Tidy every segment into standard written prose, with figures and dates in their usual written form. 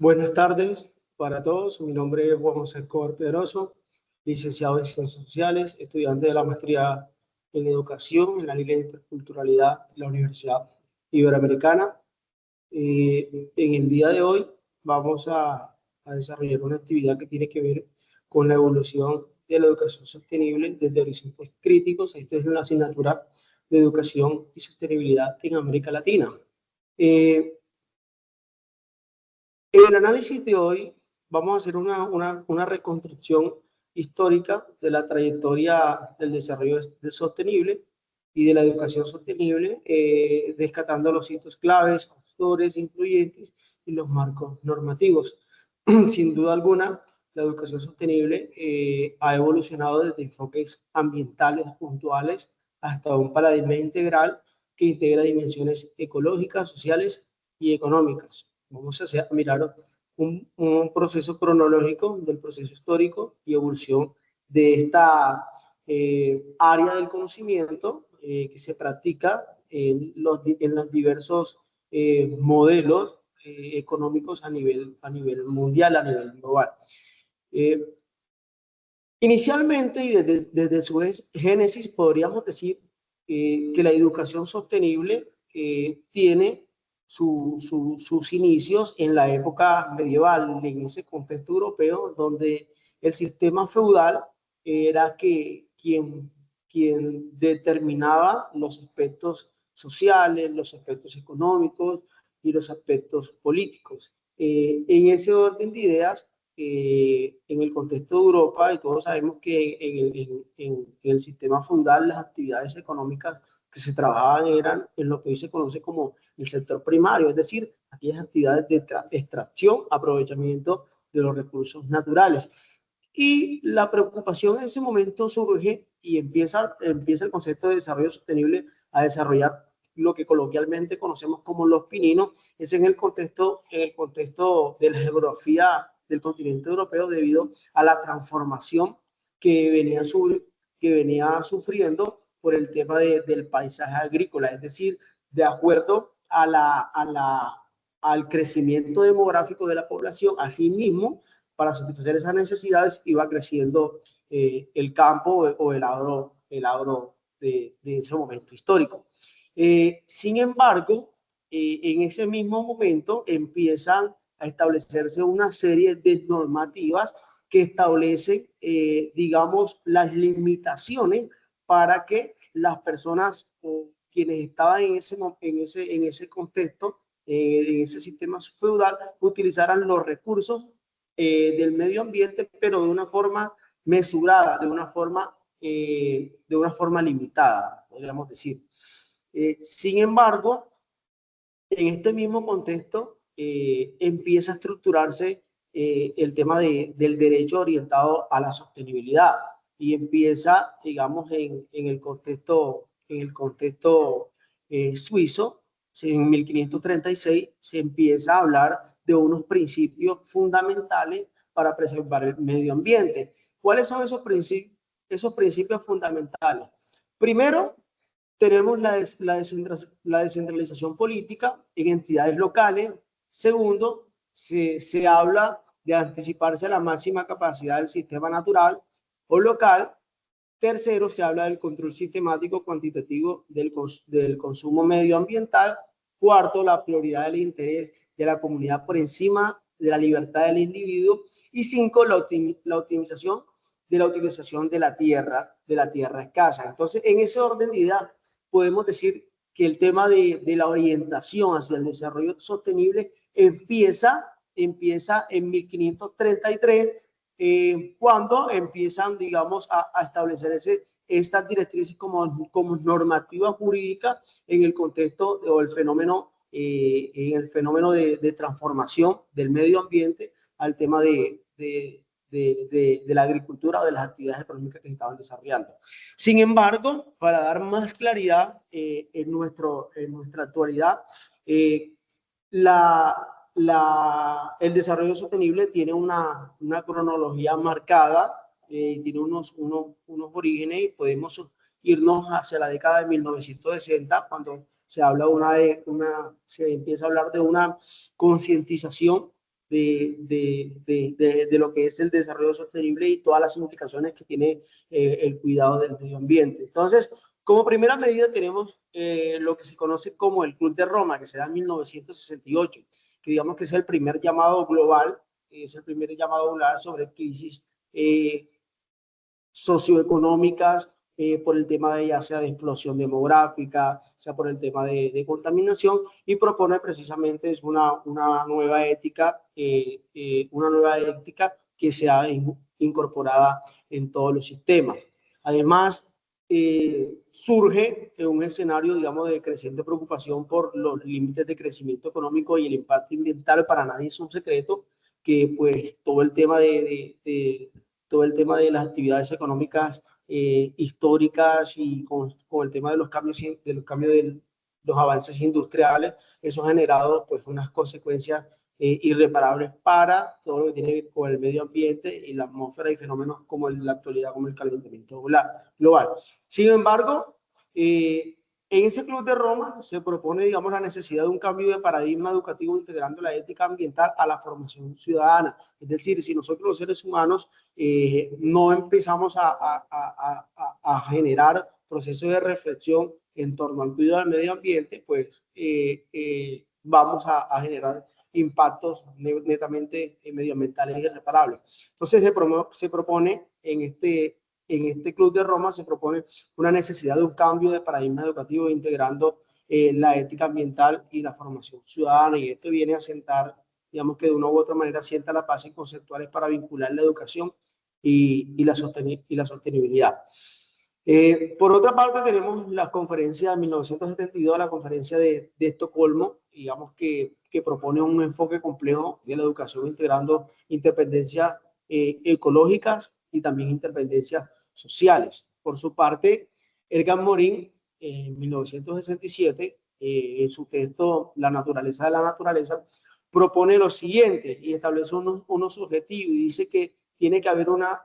Buenas tardes para todos. Mi nombre es Juan José Escobar Pedroso, licenciado en Ciencias Sociales, estudiante de la maestría en Educación en la línea de Interculturalidad de la Universidad Iberoamericana. En el día de hoy vamos a desarrollar una actividad que tiene que ver con la evolución de la educación sostenible desde horizontes críticos. Esta es la asignatura de Educación y Sostenibilidad en América Latina. Eh, En el análisis de hoy vamos a hacer una reconstrucción histórica de la trayectoria del desarrollo sostenible y de la educación sostenible, descartando los hitos claves, autores influyentes y los marcos normativos. Sin duda alguna, la educación sostenible ha evolucionado desde enfoques ambientales puntuales hasta un paradigma integral que integra dimensiones ecológicas, sociales y económicas. Vamos a mirar un proceso cronológico del proceso histórico y evolución de esta área del conocimiento que se practica en los diversos modelos económicos a nivel mundial, a nivel global. Eh, Inicialmente y desde su génesis podríamos decir que la educación sostenible tiene sus inicios en la época medieval, en ese contexto europeo donde el sistema feudal era quien determinaba los aspectos sociales, los aspectos económicos y los aspectos políticos. En ese orden de ideas, en el contexto de Europa, y todos sabemos que en el sistema feudal las actividades económicas que se trabajaban eran en lo que hoy se conoce como el sector primario, es decir, aquellas actividades de extracción, aprovechamiento de los recursos naturales. Y la preocupación en ese momento surge y empieza el concepto de desarrollo sostenible a desarrollar lo que coloquialmente conocemos como los pininos, es en el contexto de la geografía del continente europeo debido a la transformación que venía sufriendo por el tema del paisaje agrícola, es decir, de acuerdo al crecimiento demográfico de la población, asimismo, para satisfacer esas necesidades iba creciendo el campo o el agro de ese momento histórico. Sin embargo, en ese mismo momento empiezan a establecerse una serie de normativas que establecen, digamos, las limitaciones para que las personas quienes estaban en ese contexto, en ese sistema feudal, utilizaran los recursos del medio ambiente, pero de una forma mesurada, de una forma limitada, podríamos decir. Sin embargo, en este mismo contexto empieza a estructurarse el tema del derecho orientado a la sostenibilidad y empieza, digamos, en el contexto suizo, en 1536 se empieza a hablar de unos principios fundamentales para preservar el medio ambiente. ¿Cuáles son esos principios fundamentales? Primero, tenemos la descentralización política en entidades locales. Segundo, se habla de anticiparse a la máxima capacidad del sistema natural o local. Tercero, se habla del control sistemático cuantitativo del consumo medioambiental. Cuarto, la prioridad del interés de la comunidad por encima de la libertad del individuo. Y cinco, la optimización de la utilización de la tierra escasa. Entonces, en ese orden de ideas, podemos decir que el tema de la orientación hacia el desarrollo sostenible empieza en 1533, cuando empiezan, digamos, a establecerse estas directrices como normativa jurídica en el contexto o el fenómeno, en el fenómeno de transformación del medio ambiente al tema de la agricultura o de las actividades económicas que se estaban desarrollando. Sin embargo, para dar más claridad en nuestra actualidad, el desarrollo sostenible tiene una cronología marcada, tiene unos orígenes y podemos irnos hacia la década de 1960, cuando se empieza a hablar de una concientización de lo que es el desarrollo sostenible y todas las significaciones que tiene el cuidado del medio ambiente. Entonces, como primera medida tenemos lo que se conoce como el Club de Roma, que se da en 1968, que digamos que es el primer llamado global, es el primer llamado global sobre crisis socioeconómicas, por el tema de ya sea de explosión demográfica, sea por el tema de contaminación, y propone precisamente es una nueva ética que sea incorporada en todos los sistemas. Además, surge un escenario, digamos, de creciente preocupación por los límites de crecimiento económico y el impacto ambiental. Para nadie es un secreto que pues todo el tema de las actividades económicas históricas y con el tema de los cambios de los avances industriales, eso ha generado pues unas consecuencias irreparables para todo lo que tiene que ver con el medio ambiente y la atmósfera y fenómenos como en la actualidad, como el calentamiento global. Sin embargo, en ese Club de Roma se propone, digamos, la necesidad de un cambio de paradigma educativo integrando la ética ambiental a la formación ciudadana. Es decir, si nosotros los seres humanos no empezamos a generar procesos de reflexión en torno al cuidado del medio ambiente, pues vamos a generar impactos netamente medioambientales irreparables. Entonces se propone en este Club de Roma, se propone una necesidad de un cambio de paradigma educativo integrando la ética ambiental y la formación ciudadana, y esto viene a sentar, digamos que de una u otra manera sienta las bases conceptuales para vincular la educación y la sostenibilidad. Por otra parte, tenemos la conferencia de 1972, la conferencia de Estocolmo, digamos que propone un enfoque complejo de la educación integrando interdependencias ecológicas y también interdependencias sociales. Por su parte, Edgar Morin, en 1967, en su texto La naturaleza de la naturaleza, propone lo siguiente y establece unos objetivos y dice que tiene que haber una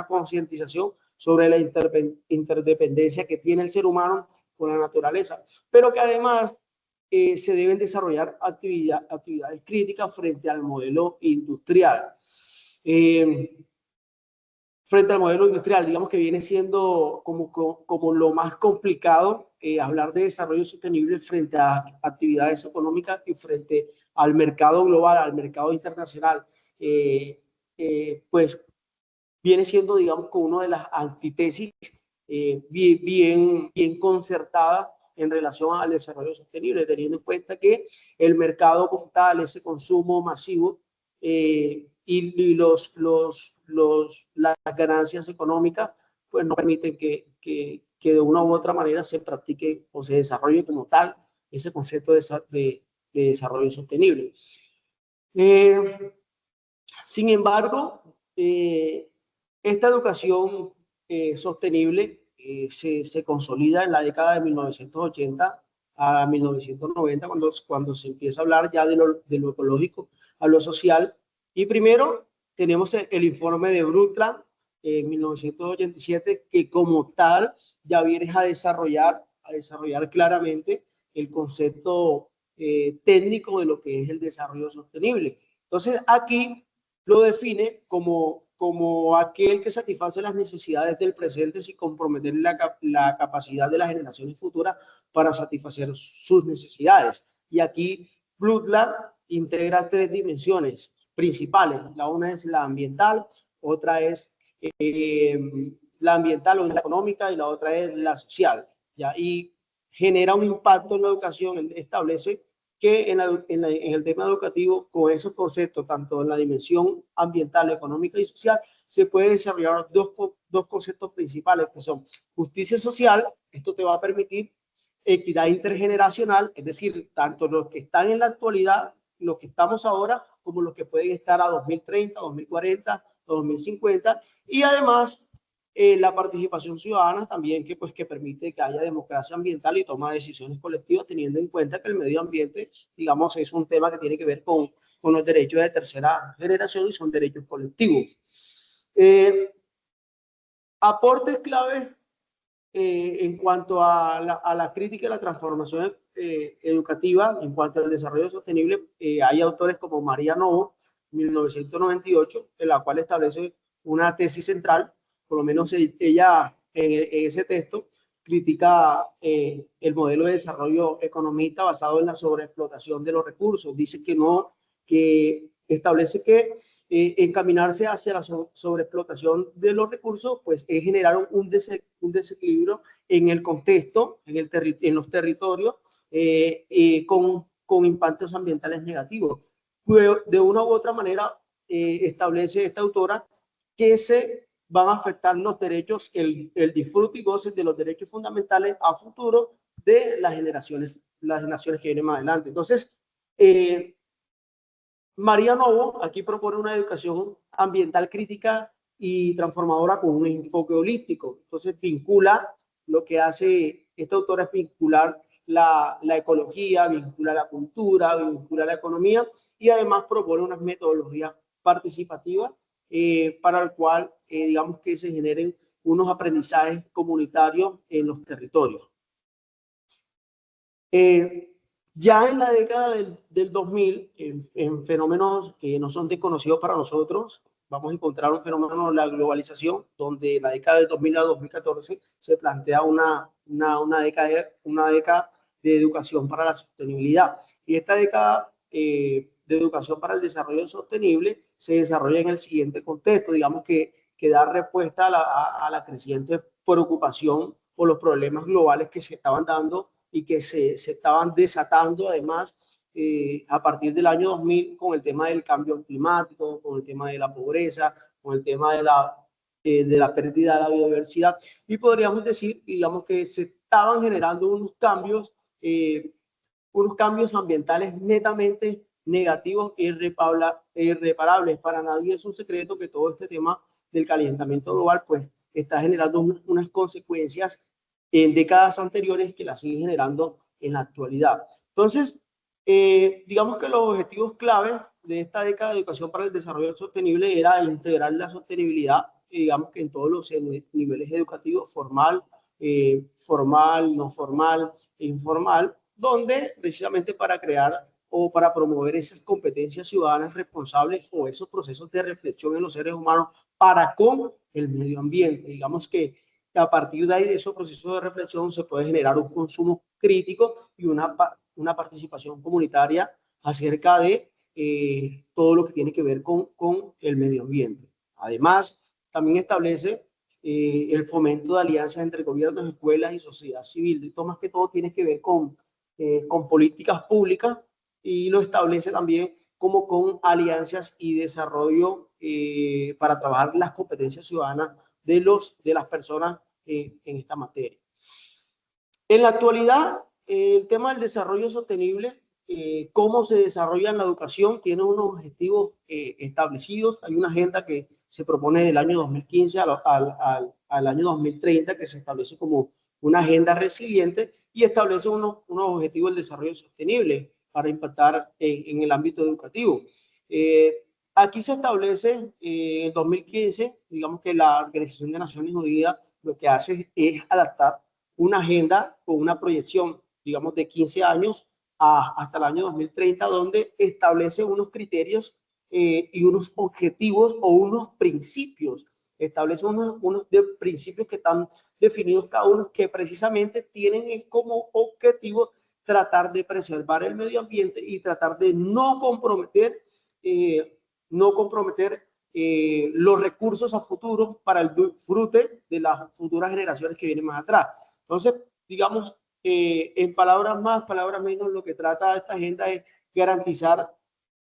concientización sobre la interdependencia que tiene el ser humano con la naturaleza, pero que además se deben desarrollar actividades críticas frente al modelo industrial. Frente al modelo industrial, digamos que viene siendo como lo más complicado hablar de desarrollo sostenible frente a actividades económicas y frente al mercado global, al mercado internacional. Pues viene siendo, digamos, como una de las antítesis bien concertada en relación al desarrollo sostenible, teniendo en cuenta que el mercado como tal, ese consumo masivo y las ganancias económicas, pues no permiten que de una u otra manera se practique o se desarrolle como tal ese concepto de desarrollo sostenible. Sin embargo, esta educación sostenible se consolida en la década de 1980 a 1990, cuando se empieza a hablar ya de lo ecológico a lo social. Y primero tenemos el informe de Brundtland en 1987, que como tal ya viene a desarrollar claramente el concepto técnico de lo que es el desarrollo sostenible. Entonces, aquí lo define como aquel que satisface las necesidades del presente sin comprometer la capacidad de las generaciones futuras para satisfacer sus necesidades. Y aquí Brundtland integra tres dimensiones principales. La una es la ambiental, otra es la ambiental o la económica y la otra es la social. ¿Ya? Y genera un impacto en la educación, establece que en el tema educativo, con esos conceptos, tanto en la dimensión ambiental, económica y social, se puede desarrollar dos conceptos principales, que son justicia social. Esto te va a permitir equidad intergeneracional, es decir, tanto los que están en la actualidad, los que estamos ahora, como los que pueden estar a 2030, 2040, 2050, y además la participación ciudadana también, que permite que haya democracia ambiental y toma de decisiones colectivas, teniendo en cuenta que el medio ambiente, digamos, es un tema que tiene que ver con los derechos de tercera generación y son derechos colectivos. Aportes claves en cuanto a la crítica y la transformación educativa, en cuanto al desarrollo sostenible, hay autores como María Novo, 1998, en la cual establece una tesis central, por lo menos ella en ese texto critica el modelo de desarrollo economista basado en la sobreexplotación de los recursos. Dice que no, que establece que encaminarse hacia la sobreexplotación de los recursos, pues es generar un desequilibrio en el contexto, en los territorios, con impactos ambientales negativos. De una u otra manera, establece esta autora que se van a afectar los derechos, el disfrute y goce de los derechos fundamentales a futuro de las generaciones que vienen más adelante. Entonces, María Novo aquí propone una educación ambiental crítica y transformadora con un enfoque holístico. Entonces vincula, lo que hace esta autora es vincular la ecología, vincula la cultura, vincula la economía y además propone unas metodologías participativas para el cual digamos que se generen unos aprendizajes comunitarios en los territorios. Ya en la década del 2000, en fenómenos que no son desconocidos para nosotros, vamos a encontrar un fenómeno de la globalización, donde en la década del 2000 al 2014 se plantea una década de educación para la sostenibilidad. Y esta década de educación para el desarrollo sostenible se desarrolla en el siguiente contexto, digamos que da respuesta a la creciente preocupación por los problemas globales que se estaban dando y que se estaban desatando además a partir del año 2000 con el tema del cambio climático, con el tema de la pobreza, con el tema de la pérdida de la biodiversidad. Y podríamos decir, digamos, que se estaban generando unos cambios ambientales netamente negativos e irreparables. Para nadie es un secreto que todo este tema del calentamiento global pues está generando unas consecuencias en décadas anteriores que la siguen generando en la actualidad. Entonces, digamos que los objetivos clave de esta década de educación para el desarrollo sostenible era integrar la sostenibilidad, digamos que en todos los niveles educativos, formal, no formal e informal, donde precisamente para crear o para promover esas competencias ciudadanas responsables o esos procesos de reflexión en los seres humanos para con el medio ambiente. Digamos que a partir de ahí, de esos procesos de reflexión, se puede generar un consumo crítico y una participación comunitaria acerca de todo lo que tiene que ver con el medio ambiente. Además, también establece el fomento de alianzas entre gobiernos, escuelas y sociedad civil. Esto más que todo tiene que ver con políticas públicas y lo establece también como con alianzas y desarrollo para trabajar las competencias ciudadanas de las personas en esta materia. En la actualidad, el tema del desarrollo sostenible, cómo se desarrolla en la educación, tiene unos objetivos establecidos. Hay una agenda que se propone del año 2015 al año 2030, que se establece como una agenda resiliente y establece unos objetivos del desarrollo sostenible para impactar en el ámbito educativo. Aquí se establece en el 2015, digamos que la Organización de Naciones Unidas lo que hace es adaptar una agenda con una proyección, digamos, de 15 años hasta el año 2030, donde establece unos criterios y unos objetivos o unos principios. Establece unos principios que están definidos cada uno, que precisamente tienen como objetivo tratar de preservar el medio ambiente y tratar de no comprometer los recursos a futuro para el disfrute de las futuras generaciones que vienen más atrás. Entonces, digamos, en palabras más, palabras menos, lo que trata esta agenda es garantizar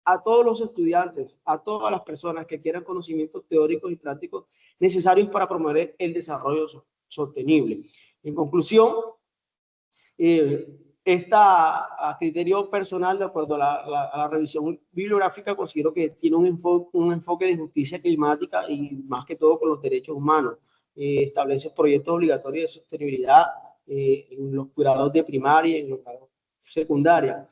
a todos los estudiantes, a todas las personas que quieran conocimientos teóricos y prácticos necesarios para promover el desarrollo sostenible. En conclusión, a criterio personal, de acuerdo a la revisión bibliográfica, considero que tiene un enfoque de justicia climática y más que todo con los derechos humanos. Establece proyectos obligatorios de sostenibilidad en los grados de primaria y en los grados secundaria.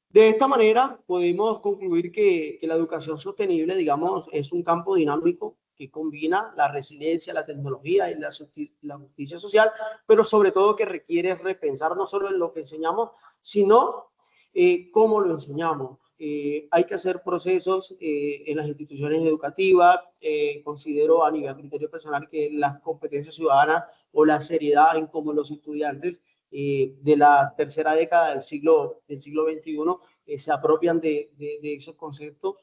De esta manera, podemos concluir que la educación sostenible, digamos, es un campo dinámico que combina la resiliencia, la tecnología y la justicia social, pero sobre todo que requiere repensar no solo en lo que enseñamos, sino cómo lo enseñamos. Hay que hacer procesos en las instituciones educativas. Considero a nivel criterio personal que las competencias ciudadanas o la seriedad en cómo los estudiantes de la tercera década del siglo XXI se apropian de esos conceptos,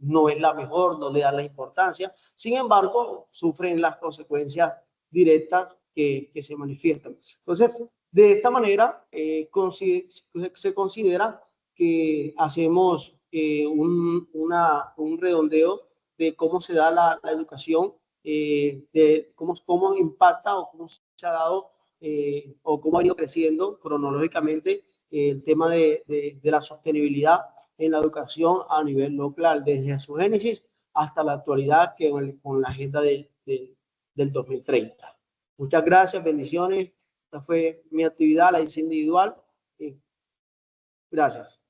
no es la mejor, no le dan la importancia. Sin embargo, sufren las consecuencias directas que se manifiestan. Entonces, de esta manera, se considera que hacemos un redondeo de cómo se da la educación, de cómo impacta o cómo se ha dado o cómo ha ido creciendo cronológicamente el tema de la sostenibilidad en la educación a nivel local, desde su génesis hasta la actualidad, que con la agenda del 2030. Muchas gracias, bendiciones. Esta fue mi actividad, la hice individual. Gracias.